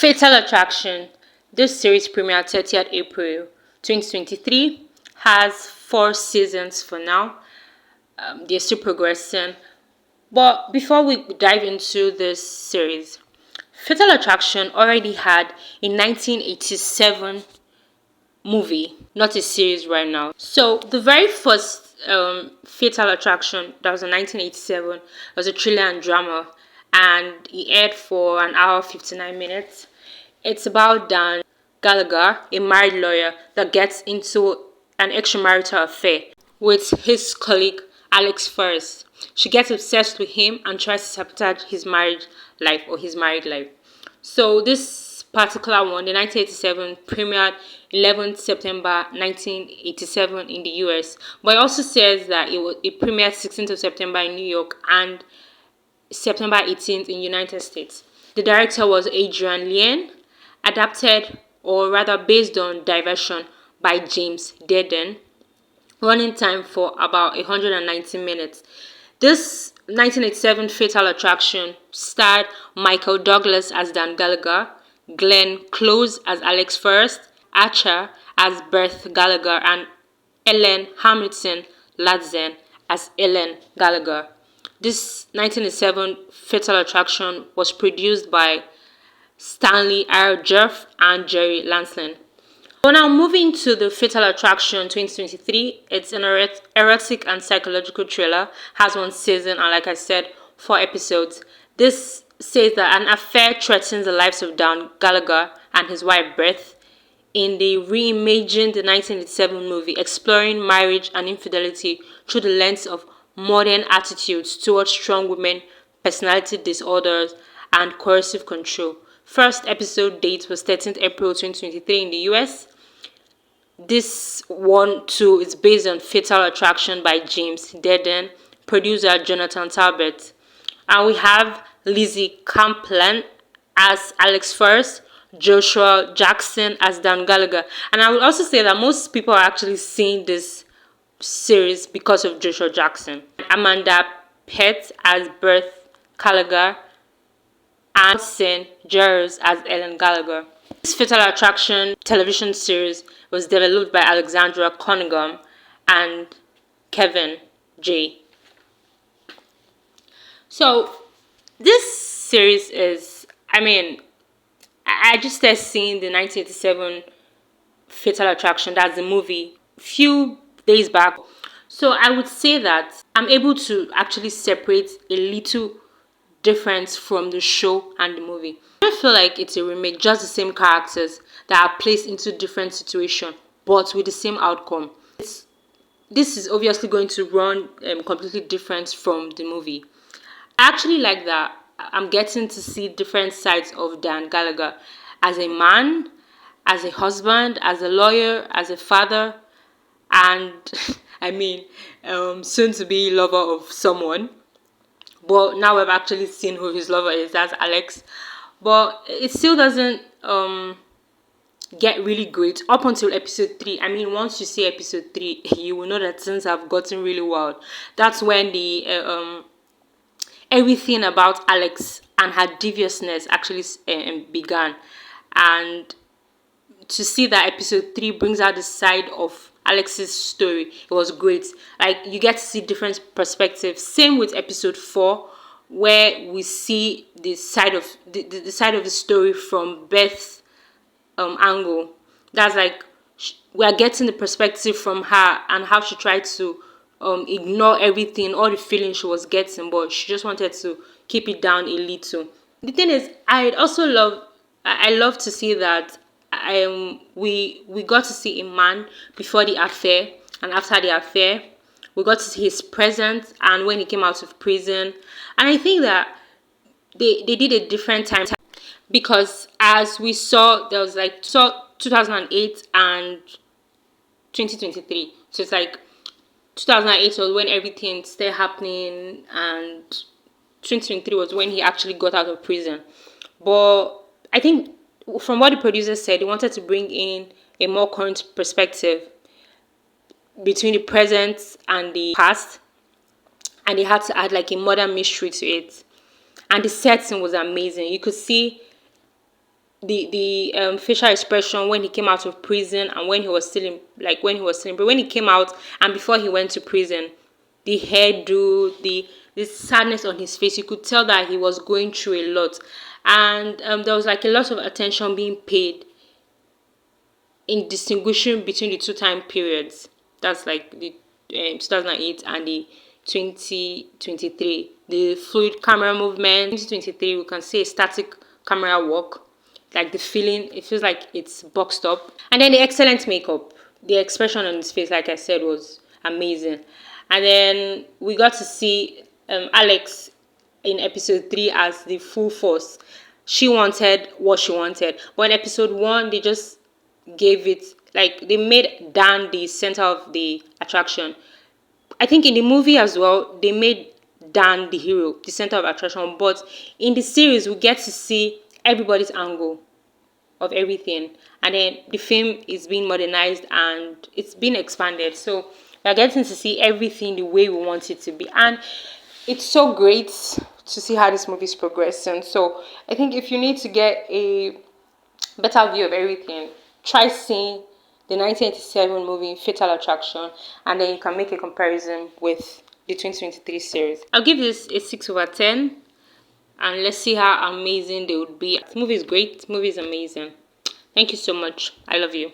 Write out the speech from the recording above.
Fatal Attraction. This series premiered 30th April 2023. Has 4 seasons for now. They're still progressing. But before we dive into this series, Fatal Attraction already had a 1987 movie, not a series right now. So the very first Fatal Attraction, that was in 1987, was a thriller and drama, and it aired for an hour 59 minutes. It's about Dan Gallagher, a married lawyer that gets into an extramarital affair with his colleague Alex Forrest. She gets obsessed with him and tries to sabotage his married life or his married life. So this particular one, the 1987, premiered 11th September 1987 in the US. But it also says that it premiered 16th of September in New York and September 18th in United States. The director was Adrian Lyne, adapted or rather based on Diversion by James Dearden, running time for about 190 minutes. This 1987 Fatal Attraction starred Michael Douglas as Dan Gallagher, Glenn Close as Alex Forrest, Archer as Beth Gallagher, and Ellen Hamilton Latzen as Ellen Gallagher. This 1987 Fatal Attraction was produced by Stanley R. Jeff and Jerry Lanslin. So now moving to the Fatal Attraction 2023, it's an erotic and psychological thriller, has 1 season and like I said, 4 episodes. This says that an affair threatens the lives of Dan Gallagher and his wife Beth in the reimagined 1987 movie exploring marriage and infidelity through the lens of modern attitudes towards strong women, personality disorders, and coercive control. First episode date was 13th April 2023 in the US. This one too is based on Fatal Attraction by James Dearden, producer Jonathan Talbot. And we have Lizzie Kaplan as Alex Forrest, Joshua Jackson as Dan Gallagher. And I would also say that most people are actually seeing this series because of Joshua Jackson. Amanda Pett as Beth Gallagher, and St. Giles as Ellen Gallagher. This Fatal Attraction television series was developed by Alexandra Cunningham and Kevin J. So this series is, I just started seeing the 1987 Fatal Attraction, that's the movie, few days back. So I would say that I'm able to actually separate a little difference from the show and the movie. I don't feel like it's a remake, just the same characters that are placed into different situations, but with the same outcome. This is obviously going to run completely different from the movie. I actually like that I'm getting to see different sides of Dan Gallagher as a man, as a husband, as a lawyer, as a father, and soon to be lover of someone. But now we've actually seen who his lover is. That's Alex. But it still doesn't get really great up until episode 3. Once you see episode 3, you will know that things have gotten really wild. That's when the everything about Alex and her deviousness actually began. And to see that episode 3 brings out the side of Alex's story, it was great. Like, you get to see different perspectives. Same with episode 4, where we see the side of the side of the story from Beth's angle. That's like we are getting the perspective from her and how she tried to ignore everything, all the feelings she was getting, but she just wanted to keep it down a little. The thing is, I love to see that we got to see a man before the affair and after the affair. We got to see his presence and when he came out of prison. And I think that they did a different time, because as we saw, there was 2008 and 2023. So it's like 2008 was when everything started happening, and 2023 was when he actually got out of prison. But I think from what the producer said, he wanted to bring in a more current perspective between the present and the past, and they had to add like a modern mystery to it. And the setting was amazing. You could see the facial expression when he came out of prison and when he was still in, but when he came out and before he went to prison, the hairdo, the sadness on his face, you could tell that he was going through a lot. And there was like a lot of attention being paid in distinguishing between the two time periods. That's like the 2008 and the 2023. The fluid camera movement. 2023, we can see a static camera work. Like the feeling, it feels like it's boxed up. And then the excellent makeup. The expression on his face, like I said, was amazing. And then we got to see Alex in episode 3 as the full force. She wanted what she wanted. But in episode 1, they just gave it, like, they made Dan the center of the attraction. I think in the movie as well, they made Dan the hero, the center of attraction. But in the series, we get to see everybody's angle of everything. And then the film is being modernized and it's been expanded. So we're getting to see everything the way we want it to be. And it's so great to see how this movie is progressing. So I think if you need to get a better view of everything, try seeing the 1987 movie Fatal Attraction, and then you can make a comparison with the 2023 series. I'll give this a 6 over 10, and let's see how amazing they would be. The movie is great. The movie is amazing. Thank you so much. I love you.